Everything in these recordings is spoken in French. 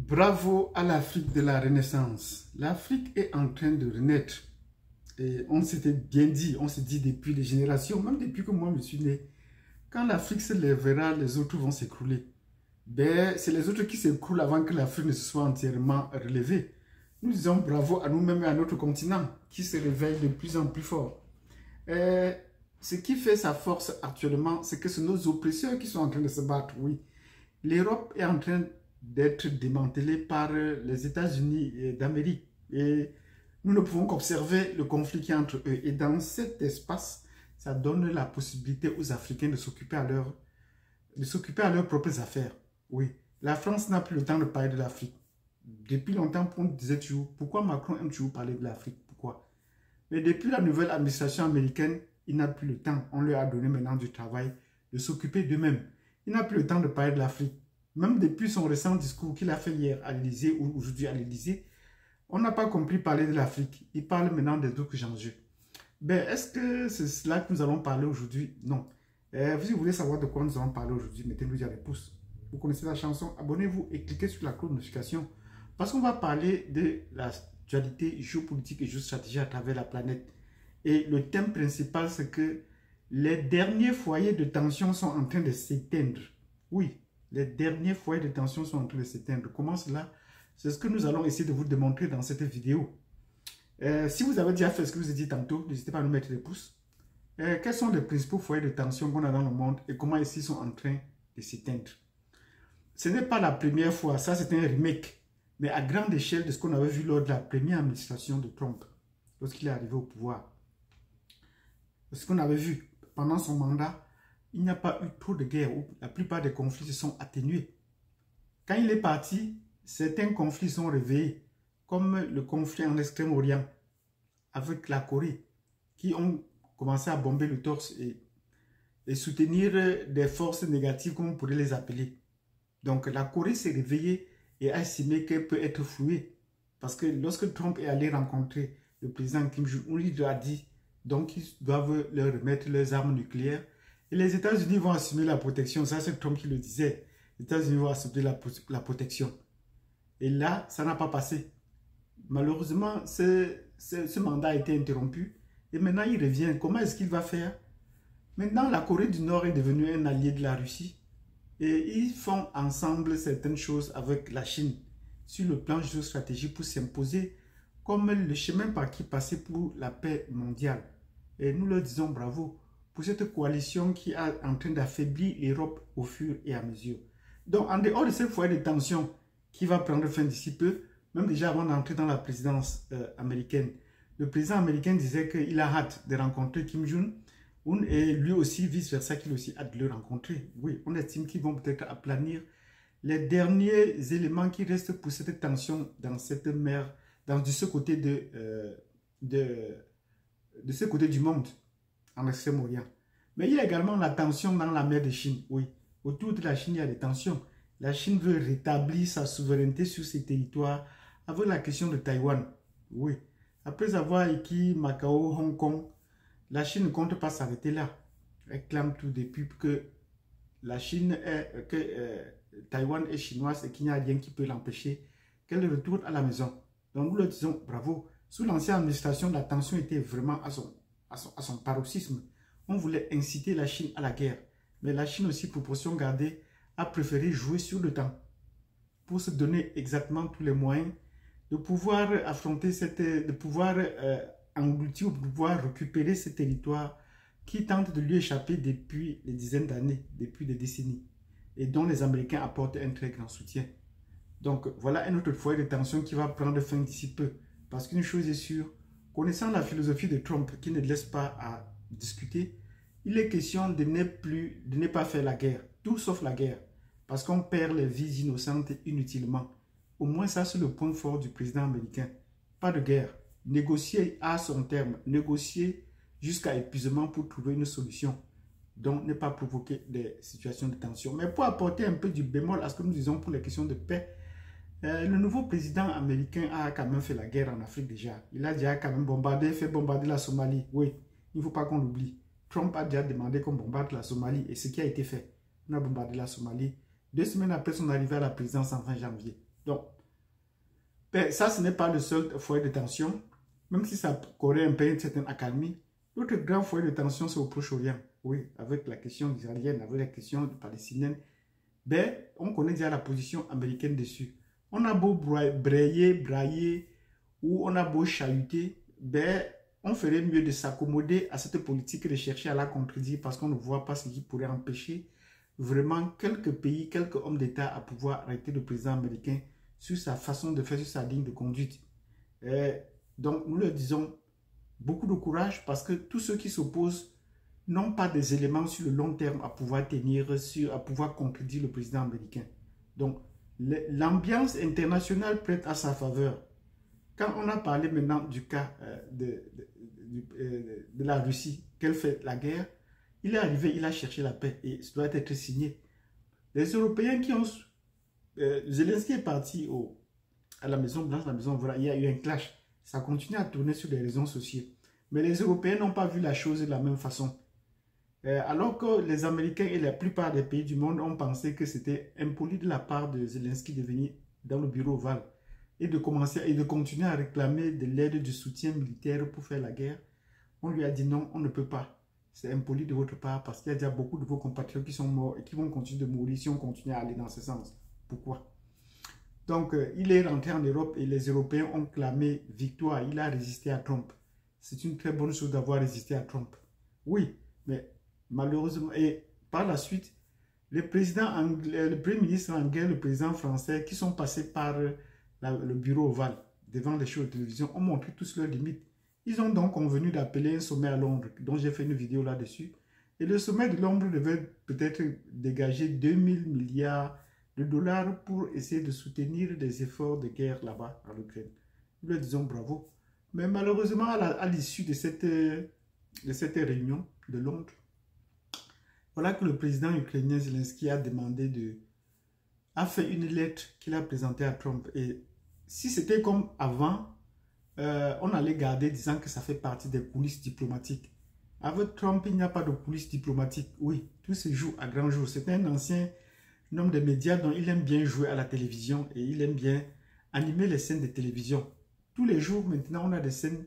Bravo à l'Afrique de la Renaissance. L'Afrique est en train de renaître. Et on s'était bien dit, on s'est dit depuis des générations, même depuis que moi je suis né, quand l'Afrique se lèvera, les autres vont s'écrouler. Ben, c'est les autres qui s'écroulent avant que l'Afrique ne se soit entièrement relevée. Nous disons bravo à nous-mêmes et à notre continent qui se réveille de plus en plus fort. Ce qui fait sa force actuellement, c'est que c'est nos oppresseurs qui sont en train de se battre, oui. L'Europe est en train d'être démantelée par les États-Unis d'Amérique. Et nous ne pouvons qu'observer le conflit qui est entre eux. Et dans cet espace, ça donne la possibilité aux Africains de s'occuper à leurs propres affaires. Oui, la France n'a plus le temps de parler de l'Afrique. Depuis longtemps, on disait toujours, pourquoi Macron aime toujours parler de l'Afrique? Pourquoi? Mais depuis la nouvelle administration américaine, il n'a plus le temps. On leur a donné maintenant du travail de s'occuper d'eux-mêmes. Il n'a plus le temps de parler de l'Afrique. Même depuis son récent discours qu'il a fait hier à l'Élysée ou aujourd'hui à l'Élysée, on n'a pas compris parler de l'Afrique. Il parle maintenant des autres enjeux. Ben, est-ce que c'est cela que nous allons parler aujourd'hui? Non. Si vous voulez savoir de quoi nous allons parler aujourd'hui, mettez-nous des pouces. Vous connaissez la chanson, abonnez-vous et cliquez sur la cloche de notification. Parce qu'on va parler de l'actualité géopolitique et géostratégique à travers la planète. Et le thème principal, c'est que les derniers foyers de tension sont en train de s'éteindre. Oui, les derniers foyers de tension sont en train de s'éteindre. Comment cela? C'est ce que nous allons essayer de vous démontrer dans cette vidéo. Si vous avez déjà fait ce que je vous ai dit tantôt, n'hésitez pas à nous mettre des pouces. Quels sont les principaux foyers de tension qu'on a dans le monde et comment ici sont en train de s'éteindre? Ce n'est pas la première fois, ça c'est un remake, mais à grande échelle de ce qu'on avait vu lors de la première administration de Trump, lorsqu'il est arrivé au pouvoir. Ce qu'on avait vu pendant son mandat, il n'y a pas eu trop de guerres où la plupart des conflits se sont atténués. Quand il est parti, certains conflits sont réveillés, comme le conflit en Extrême-Orient avec la Corée, qui ont commencé à bomber le torse et soutenir des forces négatives, comme on pourrait les appeler. Donc la Corée s'est réveillée et a estimé qu'elle peut être flouée. Parce que lorsque Trump est allé rencontrer le président Kim Jong-un, il lui a dit donc ils doivent leur remettre leurs armes nucléaires. Et les États-Unis vont assumer la protection. Ça, c'est Trump qui le disait. Les États-Unis vont assumer la protection. Et là, ça n'a pas passé. Malheureusement, ce mandat a été interrompu. Et maintenant, il revient. Comment est-ce qu'il va faire? Maintenant, la Corée du Nord est devenue un allié de la Russie. Et ils font ensemble certaines choses avec la Chine sur le plan géostratégique pour s'imposer comme le chemin par qui passer pour la paix mondiale. Et nous leur disons bravo pour cette coalition qui est en train d'affaiblir l'Europe au fur et à mesure. Donc, en dehors de ce foyer de tension qui va prendre fin d'ici peu, même déjà avant d'entrer dans la présidence américaine, le président américain disait qu'il a hâte de rencontrer Kim Jong-un et lui aussi, vice-versa, qu'il aussi hâte de le rencontrer. Oui, on estime qu'ils vont peut-être aplanir les derniers éléments qui restent pour cette tension dans cette mer, de ce côté de ce côté du monde, en Extrême-Orient. Mais il y a également la tension dans la mer de Chine. Oui, autour de la Chine, il y a des tensions. La Chine veut rétablir sa souveraineté sur ses territoires avec la question de Taïwan. Oui, après avoir acquis Macao, Hong Kong, la Chine ne compte pas s'arrêter là. Elle clame tout depuis que la Chine Taïwan est chinoise et qu'il n'y a rien qui peut l'empêcher qu'elle retourne à la maison. Donc nous leur disons bravo. Sous l'ancienne administration, la tension était vraiment à son paroxysme. On voulait inciter la Chine à la guerre. Mais la Chine aussi, proportion gardée, a préféré jouer sur le temps pour se donner exactement tous les moyens de pouvoir affronter de pouvoir engloutir ou de pouvoir récupérer ce territoire qui tente de lui échapper depuis des dizaines d'années, depuis des décennies, et dont les Américains apportent un très grand soutien. Donc voilà un autre foyer de tension qui va prendre fin d'ici peu. Parce qu'une chose est sûre, connaissant la philosophie de Trump qui ne laisse pas à discuter, il est question de ne pas faire la guerre, tout sauf la guerre, parce qu'on perd les vies innocentes inutilement. Au moins ça c'est le point fort du président américain. Pas de guerre, négocier à son terme, négocier jusqu'à épuisement pour trouver une solution. Donc ne pas provoquer des situations de tension. Mais pour apporter un peu du bémol à ce que nous disons pour les questions de paix, le nouveau président américain a quand même fait la guerre en Afrique déjà. Il a déjà quand même fait bombarder la Somalie. Oui, il ne faut pas qu'on l'oublie. Trump a déjà demandé qu'on bombarde la Somalie et ce qui a été fait. On a bombardé la Somalie 2 semaines après son arrivée à la présidence en fin janvier. Donc, ben, ça, ce n'est pas le seul foyer de tension, même si ça aurait un peu une certaine accalmie. L'autre grand foyer de tension, c'est au Proche-Orient. Oui, avec la question israélienne, avec la question palestinienne, ben, on connaît déjà la position américaine dessus. On a beau brailler, ou on a beau chahuter, ben, on ferait mieux de s'accommoder à cette politique et de chercher à la contredire parce qu'on ne voit pas ce qui pourrait empêcher vraiment quelques pays, quelques hommes d'État à pouvoir arrêter le président américain sur sa façon de faire, sur sa ligne de conduite. Donc, nous leur disons beaucoup de courage parce que tous ceux qui s'opposent n'ont pas des éléments sur le long terme à pouvoir tenir, à pouvoir contredire le président américain. Donc, l'ambiance internationale prête à sa faveur. Quand on a parlé maintenant du cas de la Russie, qu'elle fait la guerre, il est arrivé, il a cherché la paix et ça doit être signé. Les Européens qui ont... Zelensky est parti à la Maison Blanche, la Maison Blanche, il y a eu un clash. Ça continue à tourner sur les réseaux sociaux. Mais les Européens n'ont pas vu la chose de la même façon. Alors que les Américains et la plupart des pays du monde ont pensé que c'était impoli de la part de Zelensky de venir dans le bureau ovale et de commencer et de continuer à réclamer de l'aide, du soutien militaire pour faire la guerre. On lui a dit non, on ne peut pas. C'est impoli de votre part parce qu'il y a déjà beaucoup de vos compatriotes qui sont morts et qui vont continuer de mourir si on continue à aller dans ce sens. Pourquoi? Donc, il est rentré en Europe et les Européens ont clamé victoire. Il a résisté à Trump. C'est une très bonne chose d'avoir résisté à Trump. Oui, mais malheureusement, et par la suite, le Premier ministre anglais, le président français, qui sont passés par le bureau ovale, devant les shows de télévision, ont montré tous leurs limites. Ils ont donc convenu d'appeler un sommet à Londres, dont j'ai fait une vidéo là-dessus. Et le sommet de Londres devait peut-être dégager 2000 milliards de dollars pour essayer de soutenir des efforts de guerre là-bas en Ukraine. Nous leur disons bravo. Mais malheureusement, à l'issue de cette réunion de Londres, voilà que le président ukrainien Zelensky a fait une lettre qu'il a présentée à Trump. Et si c'était comme avant, on allait garder disant que ça fait partie des coulisses diplomatiques. Avec Trump, il n'y a pas de coulisses diplomatiques. Oui, tout se joue à grand jour. C'est un ancien homme des médias dont il aime bien jouer à la télévision et il aime bien animer les scènes de télévision. Tous les jours, maintenant, on a des scènes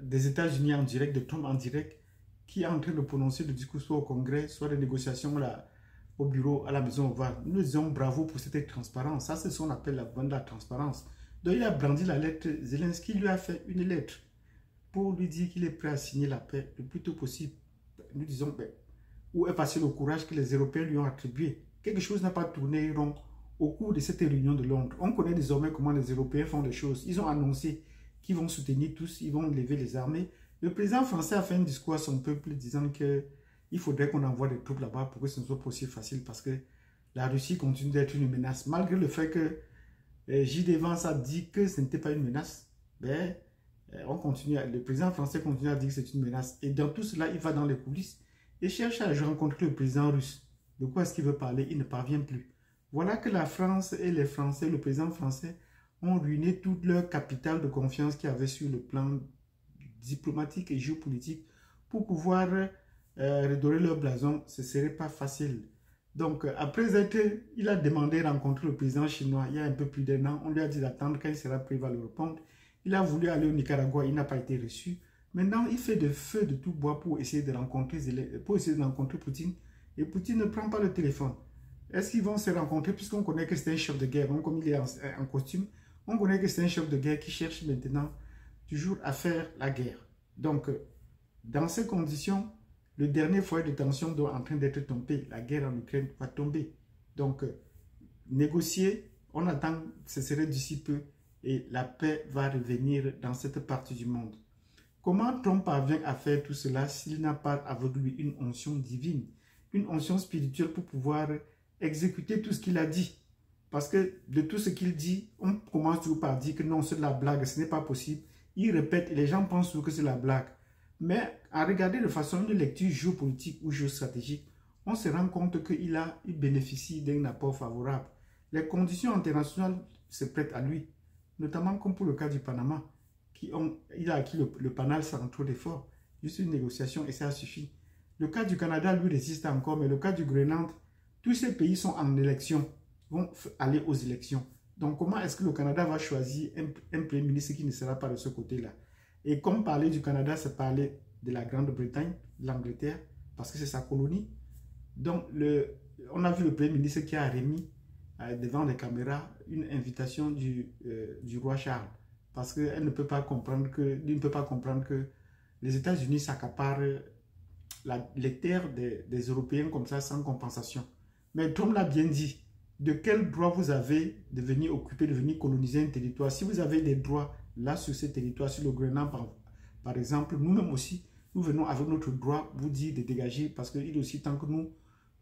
des États-Unis en direct, de Trump en direct, qui est en train de prononcer le discours soit au Congrès, soit des négociations là, au bureau, à la Maison Ovale. Nous disons bravo pour cette transparence. Ça, c'est ce qu'on appelle la bande de la transparence. Donc, il a brandi la lettre. Zelensky lui a fait une lettre pour lui dire qu'il est prêt à signer la paix le plus tôt possible. Nous disons, ben, où est passé le courage que les Européens lui ont attribué? Quelque chose n'a pas tourné rond au cours de cette réunion de Londres. On connaît désormais comment les Européens font les choses. Ils ont annoncé qu'ils vont soutenir tous, ils vont lever les armées. Le président français a fait un discours à son peuple disant qu'il faudrait qu'on envoie des troupes là-bas pour que ce ne soit pas aussi facile parce que la Russie continue d'être une menace. Malgré le fait que J.D. Vance a dit que ce n'était pas une menace, ben, le président français continue à dire que c'est une menace. Et dans tout cela, il va dans les coulisses et cherche à rencontrer le président russe. De quoi est-ce qu'il veut parler? Il ne parvient plus. Voilà que la France et les Français, le président français, ont ruiné toute leur capital de confiance qu'il y avait sur le plan diplomatique et géopolitique pour pouvoir redorer leur blason. Ce ne serait pas facile. Donc, il a demandé de rencontrer le président chinois il y a un peu plus d'1 an. On lui a dit d'attendre quand il sera prêt, il va le répondre. Il a voulu aller au Nicaragua, il n'a pas été reçu. Maintenant, il fait de feu de tout bois pour essayer de rencontrer Poutine. Et Poutine ne prend pas le téléphone. Est-ce qu'ils vont se rencontrer puisqu'on connaît que c'est un chef de guerre, donc comme il est en costume, on connaît que c'est un chef de guerre qui cherche maintenant toujours à faire la guerre. Donc, dans ces conditions, le dernier foyer de tension doit en train d'être tombé. La guerre en Ukraine va tomber. Donc, négocier, on attend, ce serait d'ici peu, et la paix va revenir dans cette partie du monde. Comment Trump parvient à faire tout cela s'il n'a pas avec lui une onction divine, une onction spirituelle pour pouvoir exécuter tout ce qu'il a dit? Parce que de tout ce qu'il dit, on commence toujours par dire que non, c'est de la blague, ce n'est pas possible. Il répète et les gens pensent toujours que c'est la blague. Mais à regarder de façon une lecture géopolitique ou géostratégique, on se rend compte qu'il bénéficie d'un apport favorable. Les conditions internationales se prêtent à lui, notamment comme pour le cas du Panama. Il a acquis le panal sans trop d'efforts. Juste une négociation et ça suffit. Le cas du Canada, lui, résiste encore, mais le cas du Groenland, tous ces pays sont en élection. vont aller aux élections. Donc, comment est-ce que le Canada va choisir un Premier ministre qui ne sera pas de ce côté-là? Et comme parler du Canada, c'est parler de la Grande-Bretagne, de l'Angleterre, parce que c'est sa colonie. Donc, on a vu le Premier ministre qui a remis devant les caméras une invitation du roi Charles, parce qu'il ne peut pas comprendre que les États-Unis s'accaparent les terres des Européens comme ça sans compensation. Mais Trump l'a bien dit. De quel droit vous avez de venir occuper, de venir coloniser un territoire? Si vous avez des droits là sur ce territoire, sur le Groenland par exemple, nous-mêmes aussi, nous venons avec notre droit vous dire de dégager parce qu'il est aussi temps que nous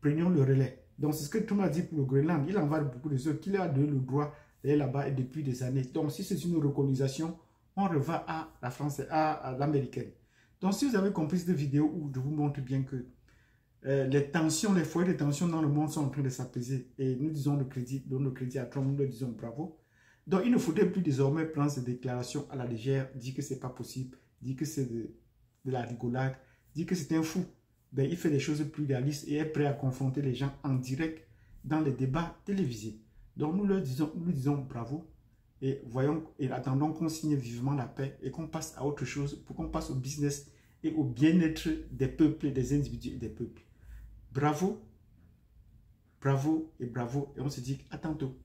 prenions le relais. Donc c'est ce que Trump a dit pour le Groenland. Il en va beaucoup de ceux qui a donné le droit d'aller là-bas depuis des années. Donc si c'est une recolonisation, on revient à la France, à l'américaine. Donc si vous avez compris cette vidéo où je vous montre bien que les tensions, les foyers de tension dans le monde sont en train de s'apaiser et nous disons le crédit à Trump, nous le disons bravo. Donc il ne faudrait plus désormais prendre ces déclarations à la légère, dire que c'est pas possible, dire que c'est de la rigolade, dire que c'est un fou. Ben, il fait des choses plus réalistes et est prêt à confronter les gens en direct dans les débats télévisés. Donc nous lui disons bravo et voyons et attendons qu'on signe vivement la paix et qu'on passe à autre chose pour qu'on passe au business et au bien-être des peuples, des individus et des peuples. Bravo, bravo et bravo. Et on se dit à tantôt.